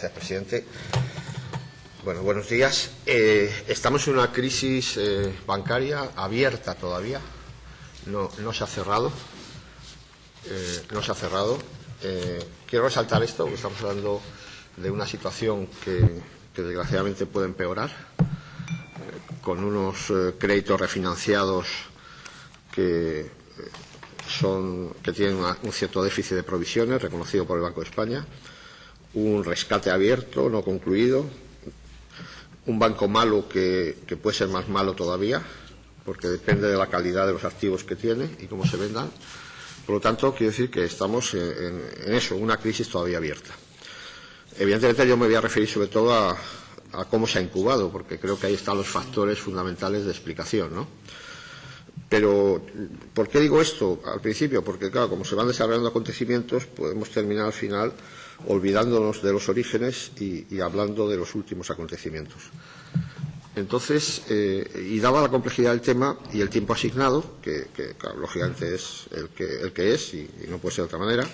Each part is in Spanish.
Gracias, presidente. Bueno, buenos días. Estamos en una crisis bancaria abierta todavía. No se ha cerrado. Quiero resaltar esto, porque estamos hablando de una situación que desgraciadamente puede empeorar, con unos créditos refinanciados que tienen un cierto déficit de provisiones reconocido por el Banco de España, un rescate abierto no concluido, un banco malo que puede ser más malo todavía, porque depende de la calidad de los activos que tiene y cómo se vendan. Por lo tanto, quiero decir que estamos en eso, una crisis todavía abierta. Evidentemente, yo me voy a referir sobre todo a cómo se ha incubado, porque creo que ahí están los factores fundamentales de explicación, ¿no? Pero, ¿por qué digo esto al principio? Porque, claro, como se van desarrollando acontecimientos, podemos terminar al final olvidándonos de los orígenes y hablando de los últimos acontecimientos. Entonces, y dada la complejidad del tema y el tiempo asignado, que claro, lógicamente es el que es y no puede ser de otra manera,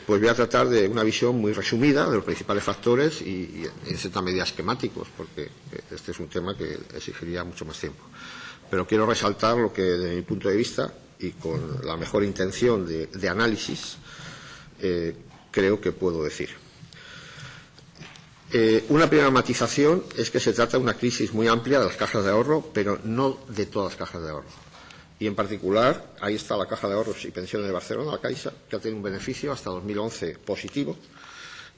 pues voy a tratar de una visión muy resumida de los principales factores y en cierta medida esquemáticos, porque este es un tema que exigiría mucho más tiempo. Pero quiero resaltar lo que, desde mi punto de vista, y con la mejor intención de análisis, creo que puedo decir. Una primera matización es que se trata de una crisis muy amplia de las cajas de ahorro, pero no de todas las cajas de ahorro. Y en particular, ahí está la Caja de Ahorros y Pensiones de Barcelona, la Caixa, que ha tenido un beneficio hasta 2011 positivo.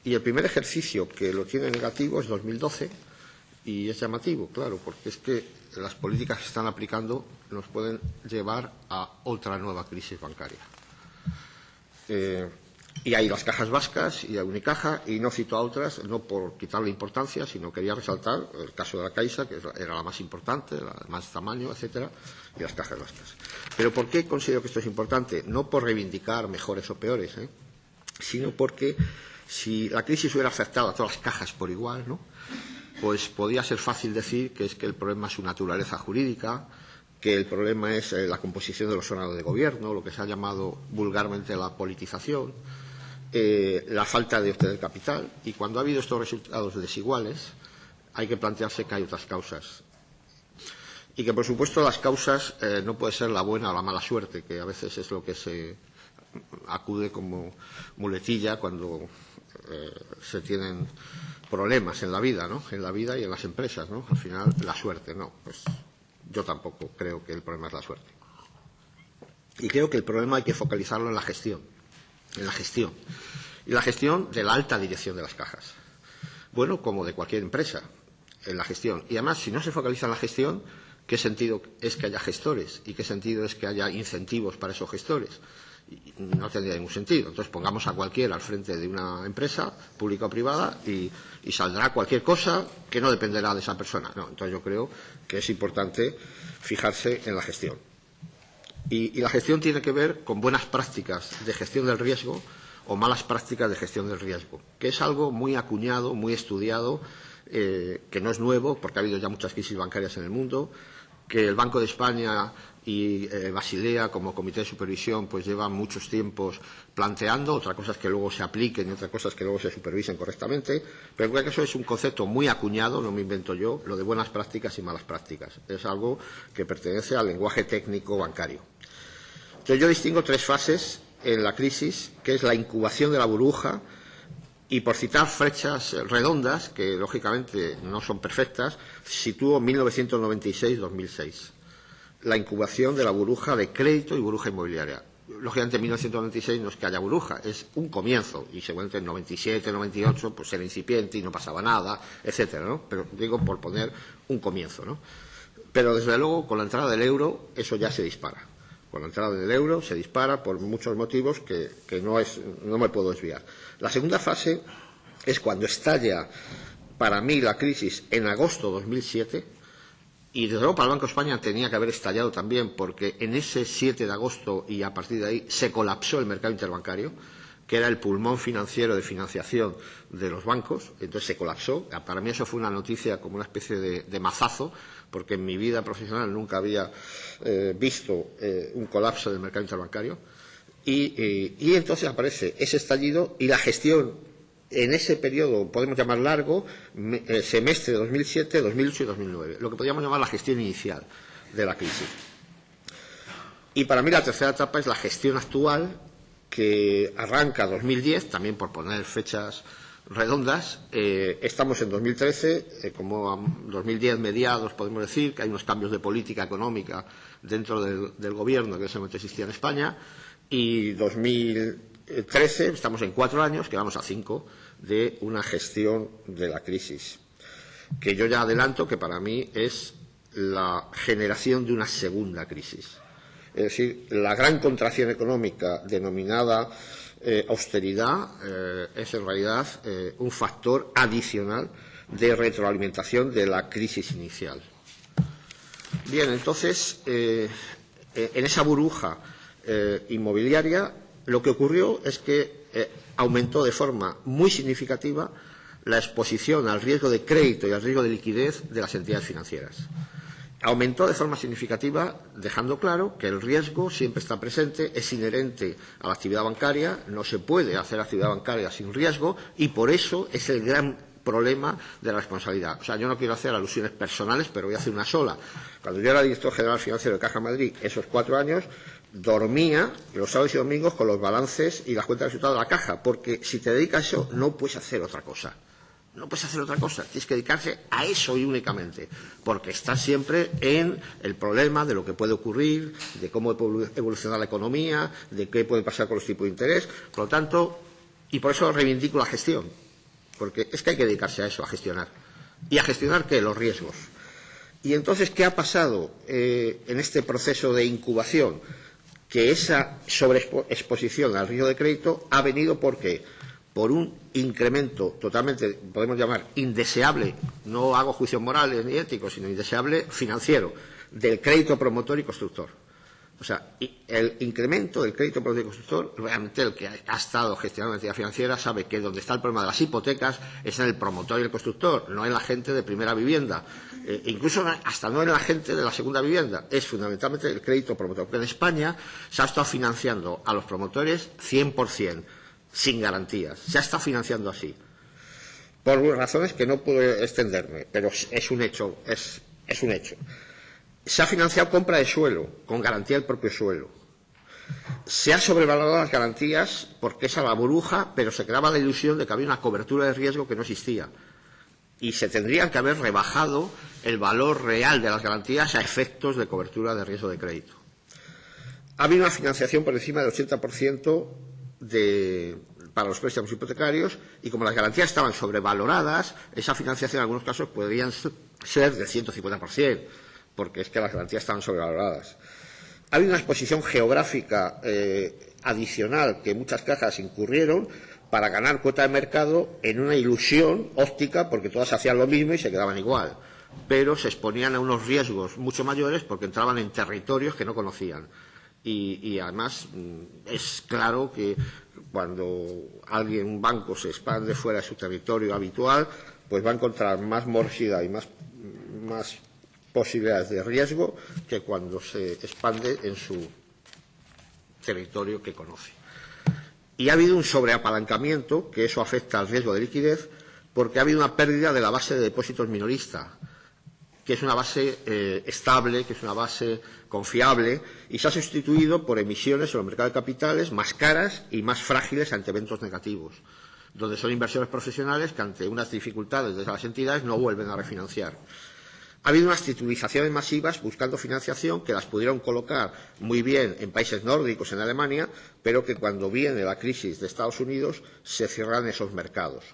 Y el primer ejercicio que lo tiene negativo es 2012, y es llamativo, claro, porque es que las políticas que están aplicando nos pueden llevar a otra nueva crisis bancaria. Y hay las cajas vascas y la Unicaja, y no cito a otras, no por quitarle importancia, sino quería resaltar el caso de la Caixa, que era la más importante, la de más tamaño, etcétera, y las cajas vascas. Pero ¿por qué considero que esto es importante? No por reivindicar mejores o peores, sino porque si la crisis hubiera afectado a todas las cajas por igual, ¿no?, pues podría ser fácil decir que es que el problema es su naturaleza jurídica, que el problema es la composición de los órganos de gobierno, lo que se ha llamado vulgarmente la politización, la falta de obtener capital. Y cuando ha habido estos resultados desiguales, hay que plantearse que hay otras causas. Y que, por supuesto, las causas no puede ser la buena o la mala suerte, que a veces es lo que se acude como muletilla cuando se tienen problemas en la vida, ¿no? En la vida y en las empresas, ¿no? Al final, la suerte, no. Pues yo tampoco creo que el problema es la suerte. Y creo que el problema hay que focalizarlo en la gestión. En la gestión. Y la gestión de la alta dirección de las cajas. Bueno, como de cualquier empresa, en la gestión. Y además, si no se focaliza en la gestión, ¿qué sentido es que haya gestores? ¿Y qué sentido es que haya incentivos para esos gestores? No tendría ningún sentido. Entonces pongamos a cualquiera al frente de una empresa, pública o privada, y saldrá cualquier cosa que no dependerá de esa persona. No, entonces yo creo que es importante fijarse en la gestión. Y la gestión tiene que ver con buenas prácticas de gestión del riesgo o malas prácticas de gestión del riesgo, que es algo muy acuñado, muy estudiado, que no es nuevo, porque ha habido ya muchas crisis bancarias en el mundo, que el Banco de España y Basilea, como comité de supervisión, pues llevan muchos tiempos planteando. Otra cosa es que luego se apliquen y otra cosa es que luego se supervisen correctamente. Pero en cualquier caso es un concepto muy acuñado, no me invento yo, lo de buenas prácticas y malas prácticas. Es algo que pertenece al lenguaje técnico bancario. Entonces yo distingo tres fases en la crisis, que es la incubación de la burbuja, y por citar fechas redondas, que lógicamente no son perfectas, sitúo 1996-2006. La incubación de la burbuja de crédito y burbuja inmobiliaria. Lógicamente, en 1996 no es que haya burbuja, es un comienzo, y seguramente en 97, 98, pues era incipiente y no pasaba nada, etcétera, ¿no? Pero digo por poner un comienzo, ¿no? Pero desde luego, con la entrada del euro, eso ya se dispara. Con la entrada del euro se dispara por muchos motivos que no me puedo desviar. La segunda fase es cuando estalla, para mí, la crisis en agosto de 2007. Y desde luego para el Banco de España tenía que haber estallado también, porque en ese 7 de agosto y a partir de ahí se colapsó el mercado interbancario, que era el pulmón financiero de financiación de los bancos. Entonces se colapsó. Para mí eso fue una noticia como una especie de mazazo, porque en mi vida profesional nunca había visto un colapso del mercado interbancario. Y entonces aparece ese estallido y la gestión en ese periodo, podemos llamar largo, semestre 2007, 2008 y 2009, lo que podríamos llamar la gestión inicial de la crisis. Y para mí la tercera etapa es la gestión actual, que arranca 2010, también por poner fechas redondas. Estamos en 2013, como 2010 mediados podemos decir que hay unos cambios de política económica dentro del gobierno que en ese momento existía en España, y 2013 estamos en 4 años, que vamos a 5, de una gestión de la crisis, que yo ya adelanto que para mí es la generación de una segunda crisis. Es decir, la gran contracción económica denominada austeridad es en realidad un factor adicional de retroalimentación de la crisis inicial. Bien, entonces, en esa burbuja inmobiliaria, lo que ocurrió es que aumentó de forma muy significativa la exposición al riesgo de crédito y al riesgo de liquidez de las entidades financieras. Aumentó de forma significativa, dejando claro que el riesgo siempre está presente, es inherente a la actividad bancaria, no se puede hacer actividad bancaria sin riesgo, y por eso es el gran problema de la responsabilidad. O sea, yo no quiero hacer alusiones personales, pero voy a hacer una sola. Cuando yo era director general financiero de Caja Madrid, esos 4 años, dormía los sábados y domingos con los balances y las cuentas de resultados de la Caja, porque si te dedicas a eso no puedes hacer otra cosa. No puedes hacer otra cosa, tienes que dedicarse a eso y únicamente, porque estás siempre en el problema de lo que puede ocurrir, de cómo puede evolucionar la economía, de qué puede pasar con los tipos de interés. Por lo tanto, y por eso reivindico la gestión, porque es que hay que dedicarse a eso, a gestionar. ¿Y a gestionar qué? Los riesgos. Y entonces, ¿qué ha pasado en este proceso de incubación? Que esa sobreexposición al riesgo de crédito ha venido porque por un incremento totalmente, podemos llamar, indeseable, no hago juicios morales ni éticos, sino indeseable financiero, del crédito promotor y constructor. O sea, el incremento del crédito promotor y constructor, realmente el que ha estado gestionando la entidad financiera sabe que donde está el problema de las hipotecas es en el promotor y el constructor, no en la gente de primera vivienda. Incluso hasta no en la gente de la segunda vivienda, es fundamentalmente el crédito promotor. Porque en España se ha estado financiando a los promotores 100%. Sin garantías. Se ha estado financiando así. Por razones que no puedo extenderme, pero es un hecho. Es un hecho. Se ha financiado compra de suelo, con garantía del propio suelo. Se ha sobrevalorado las garantías porque esa era la burbuja, pero se creaba la ilusión de que había una cobertura de riesgo que no existía. Y se tendría que haber rebajado el valor real de las garantías a efectos de cobertura de riesgo de crédito. Ha habido una financiación por encima del 80% para los préstamos hipotecarios, y como las garantías estaban sobrevaloradas, esa financiación en algunos casos podrían ser del 150%, porque es que las garantías estaban sobrevaloradas. Ha habido una exposición geográfica adicional que muchas cajas incurrieron para ganar cuota de mercado en una ilusión óptica, porque todas hacían lo mismo y se quedaban igual, pero se exponían a unos riesgos mucho mayores porque entraban en territorios que no conocían. Y además es claro que cuando un banco se expande fuera de su territorio habitual, pues va a encontrar más morosidad y más posibilidades de riesgo que cuando se expande en su territorio que conoce. Y ha habido un sobreapalancamiento, que eso afecta al riesgo de liquidez, porque ha habido una pérdida de la base de depósitos minorista, que es una base estable, que es una base confiable, y se ha sustituido por emisiones en los mercados de capitales más caras y más frágiles ante eventos negativos, donde son inversores profesionales que ante unas dificultades de las entidades no vuelven a refinanciar. Ha habido unas titulizaciones masivas buscando financiación que las pudieron colocar muy bien en países nórdicos, en Alemania, pero que cuando viene la crisis de Estados Unidos se cierran esos mercados.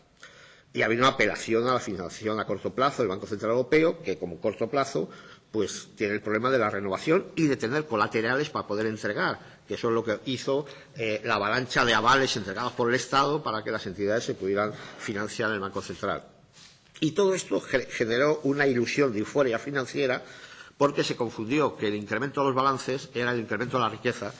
Y ha habido una apelación a la financiación a corto plazo del Banco Central Europeo, que como corto plazo pues tiene el problema de la renovación y de tener colaterales para poder entregar, que eso es lo que hizo la avalancha de avales entregados por el Estado para que las entidades se pudieran financiar en el Banco Central. Y todo esto generó una ilusión de euforia financiera, porque se confundió que el incremento de los balances era el incremento de la riqueza,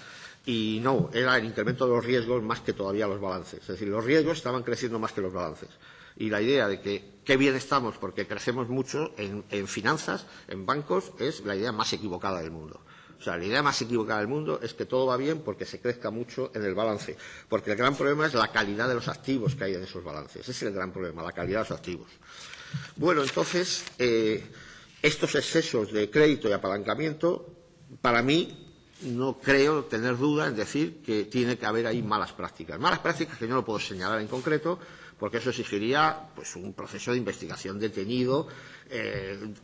y no, era el incremento de los riesgos más que todavía los balances. Es decir, los riesgos estaban creciendo más que los balances. Y la idea de que qué bien estamos porque crecemos mucho en finanzas, en bancos, es la idea más equivocada del mundo. O sea, la idea más equivocada del mundo es que todo va bien porque se crezca mucho en el balance. Porque el gran problema es la calidad de los activos que hay en esos balances. Ese es el gran problema, la calidad de los activos. Bueno, entonces, estos excesos de crédito y apalancamiento, para mí, no creo tener duda en decir que tiene que haber ahí malas prácticas. Malas prácticas que no lo puedo señalar en concreto, porque eso exigiría pues, un proceso de investigación detenido,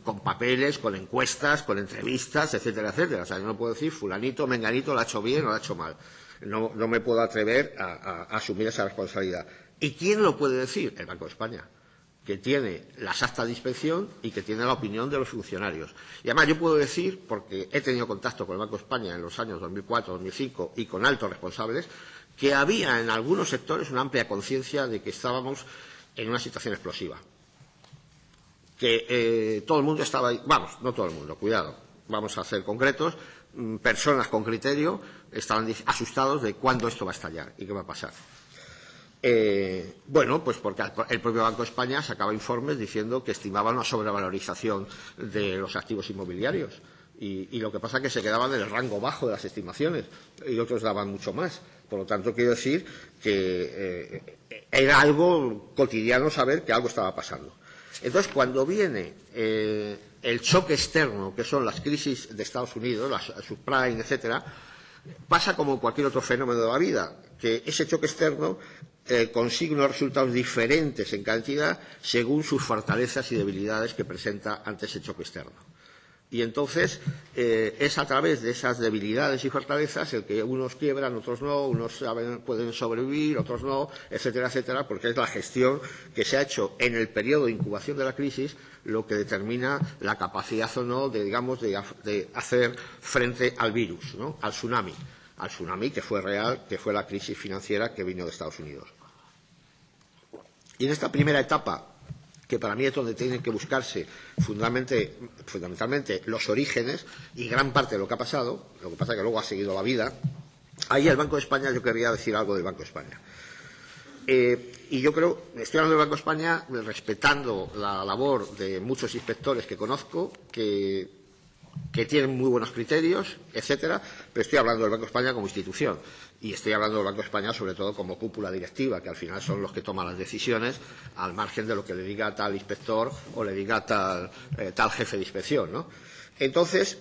con papeles, con encuestas, con entrevistas, etcétera, etcétera. O sea, yo no puedo decir fulanito, menganito, lo ha hecho bien o lo ha hecho mal. No me puedo atrever a asumir esa responsabilidad. ¿Y quién lo puede decir? El Banco de España, que tiene las actas de inspección y que tiene la opinión de los funcionarios. Y además yo puedo decir, porque he tenido contacto con el Banco de España en los años 2004, 2005 y con altos responsables, que había en algunos sectores una amplia conciencia de que estábamos en una situación explosiva. Que todo el mundo estaba ahí, vamos, no todo el mundo, cuidado, vamos a ser concretos, personas con criterio estaban asustados de cuándo esto va a estallar y qué va a pasar. Bueno, pues porque el propio Banco de España sacaba informes diciendo que estimaba una sobrevalorización de los activos inmobiliarios y lo que pasa es que se quedaban en el rango bajo de las estimaciones y otros daban mucho más. Por lo tanto, quiero decir que era algo cotidiano saber que algo estaba pasando. Entonces, cuando viene el choque externo, que son las crisis de Estados Unidos, las subprime, etcétera, pasa como cualquier otro fenómeno de la vida, que ese choque externo consigue unos resultados diferentes en cantidad según sus fortalezas y debilidades que presenta ante ese choque externo. Y entonces es a través de esas debilidades y fortalezas el que unos quiebran, otros no, unos pueden sobrevivir, otros no, etcétera, etcétera, porque es la gestión que se ha hecho en el periodo de incubación de la crisis lo que determina la capacidad o no de, digamos, de hacer frente al virus, ¿no? Al tsunami que fue real, que fue la crisis financiera que vino de Estados Unidos. Y en esta primera etapa, que para mí es donde tienen que buscarse fundamentalmente los orígenes y gran parte de lo que ha pasado, lo que pasa es que luego ha seguido la vida, ahí el Banco de España, yo querría decir algo del Banco de España. Y yo creo, estoy hablando del Banco de España respetando la labor de muchos inspectores que conozco, que tienen muy buenos criterios, etcétera, pero estoy hablando del Banco de España como institución. Y estoy hablando del Banco de España sobre todo como cúpula directiva, que al final son los que toman las decisiones al margen de lo que le diga tal inspector o le diga tal jefe de inspección, ¿no? Entonces,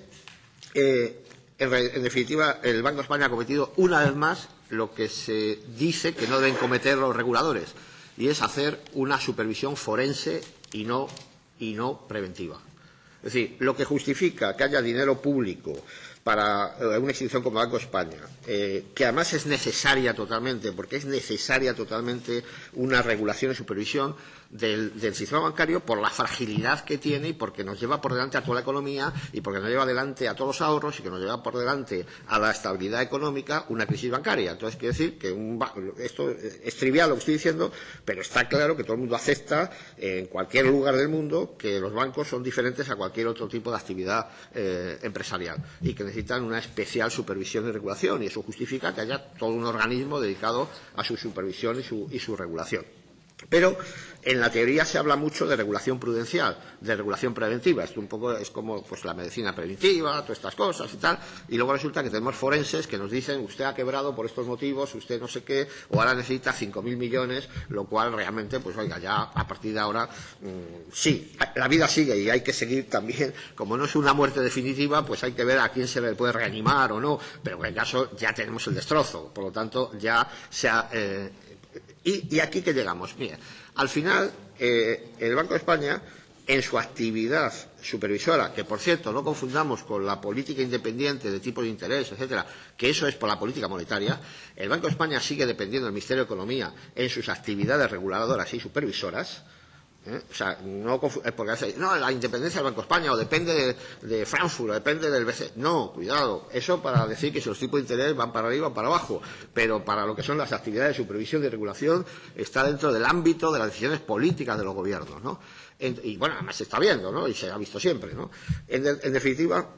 en definitiva, el Banco de España ha cometido una vez más lo que se dice que no deben cometer los reguladores, y es hacer una supervisión forense y no preventiva. Es decir, lo que justifica que haya dinero público para una institución como el Banco de España, que además es necesaria totalmente, porque es necesaria totalmente una regulación y supervisión del sistema bancario por la fragilidad que tiene y porque nos lleva por delante a toda la economía y porque nos lleva adelante a todos los ahorros y que nos lleva por delante a la estabilidad económica una crisis bancaria. Entonces, quiere decir que esto es trivial lo que estoy diciendo, pero está claro que todo el mundo acepta en cualquier lugar del mundo que los bancos son diferentes a cualquier otro tipo de actividad empresarial y que necesitan una especial supervisión y regulación, y eso justifica que haya todo un organismo dedicado a su supervisión y su regulación. Pero en la teoría se habla mucho de regulación prudencial, de regulación preventiva. Esto un poco es como pues la medicina preventiva, todas estas cosas y tal. Y luego resulta que tenemos forenses que nos dicen usted ha quebrado por estos motivos, usted no sé qué, o ahora necesita 5.000 millones, lo cual realmente, pues oiga, ya a partir de ahora, sí, la vida sigue y hay que seguir también. Como no es una muerte definitiva, pues hay que ver a quién se le puede reanimar o no. Pero en el caso ya tenemos el destrozo. Por lo tanto, ya se ha... ¿Y aquí que llegamos? Mira, al final, el Banco de España, en su actividad supervisora, que por cierto no confundamos con la política independiente de tipos de interés, etcétera, que eso es por la política monetaria, el Banco de España sigue dependiendo del Ministerio de Economía en sus actividades reguladoras y supervisoras. O sea, no porque no, la independencia del Banco de España o depende de Frankfurt, o depende del BCE. No, cuidado, eso para decir que si los tipos de interés van para arriba o para abajo, pero para lo que son las actividades de supervisión y regulación está dentro del ámbito de las decisiones políticas de los gobiernos, ¿no? Y bueno, además se está viendo, ¿no? Y se ha visto siempre, ¿no? En definitiva,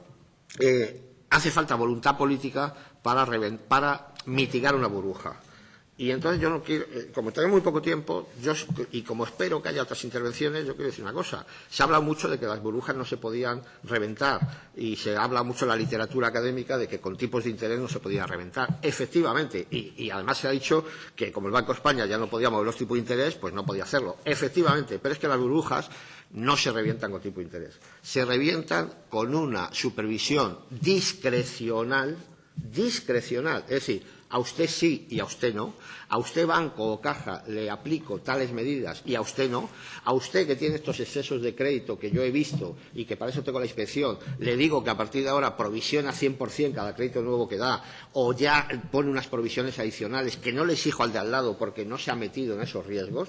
hace falta voluntad política para mitigar una burbuja. Y entonces yo no quiero, como tengo muy poco tiempo, y como espero que haya otras intervenciones, yo quiero decir una cosa. Se habla mucho de que las burbujas no se podían reventar y se habla mucho en la literatura académica de que con tipos de interés no se podía reventar. Efectivamente, y además se ha dicho que como el Banco de España ya no podía mover los tipos de interés, pues no podía hacerlo. Efectivamente, pero es que las burbujas no se revientan con tipo de interés. Se revientan con una supervisión discrecional, es decir, a usted sí y a usted no, a usted banco o caja le aplico tales medidas y a usted no, a usted que tiene estos excesos de crédito que yo he visto y que para eso tengo la inspección, le digo que a partir de ahora provisiona 100% cada crédito nuevo que da o ya pone unas provisiones adicionales que no le exijo al de al lado porque no se ha metido en esos riesgos,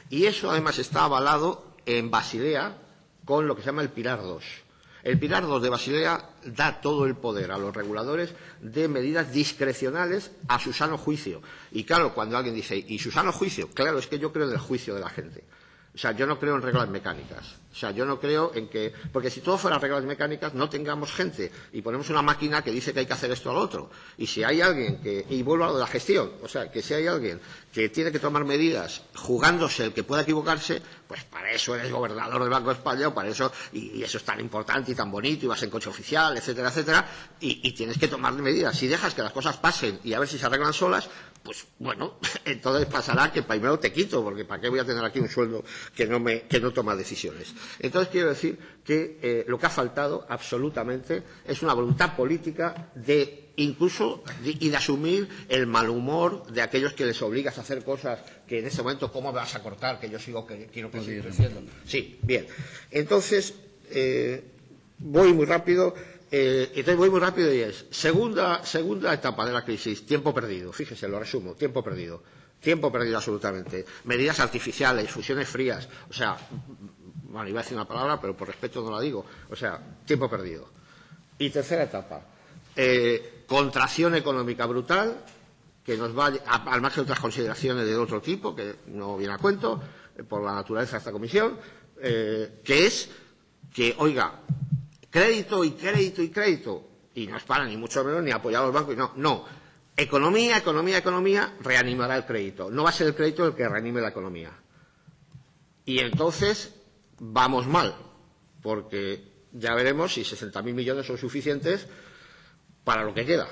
y eso además está avalado en Basilea con lo que se llama el Pilar II. El Pilar II de Basilea da todo el poder a los reguladores de medidas discrecionales a su sano juicio. Y claro, cuando alguien dice, ¿y su sano juicio? Claro, es que yo creo en el juicio de la gente. O sea, yo no creo en reglas mecánicas. O sea, yo no creo en que... Porque si todo fuera reglas mecánicas, no tengamos gente y ponemos una máquina que dice que hay que hacer esto o lo otro. Y si hay alguien que... Y vuelvo a lo de la gestión. O sea, que si hay alguien que tiene que tomar medidas jugándose el que pueda equivocarse, pues para eso eres gobernador del Banco de España, o para eso... Y eso es tan importante y tan bonito, y vas en coche oficial, etcétera, etcétera. Y tienes que tomar medidas. Si dejas que las cosas pasen y a ver si se arreglan solas, pues bueno, entonces pasará que primero te quito, porque ¿para qué voy a tener aquí un sueldo que no toma decisiones? Entonces quiero decir que lo que ha faltado absolutamente es una voluntad política de asumir el mal humor de aquellos que les obligas a hacer cosas que en ese momento, ¿cómo me vas a cortar? Que yo quiero que siga creciendo. Sí, bien. Entonces, voy muy rápido. Entonces voy muy rápido y es segunda etapa de la crisis, tiempo perdido. Fíjese, lo resumo, tiempo perdido absolutamente. Medidas artificiales, fusiones frías, o sea, bueno, iba a decir una palabra, pero por respeto no la digo, o sea, tiempo perdido. Y tercera etapa, contracción económica brutal, que nos va, al margen de otras consideraciones de otro tipo, que no viene a cuento, por la naturaleza de esta comisión, que es que, oiga, crédito y crédito y crédito, y no es para ni mucho menos ni apoyar a los bancos, no. Economía reanimará el crédito. No va a ser el crédito el que reanime la economía. Y entonces vamos mal, porque ya veremos si 60.000 millones son suficientes para lo que queda.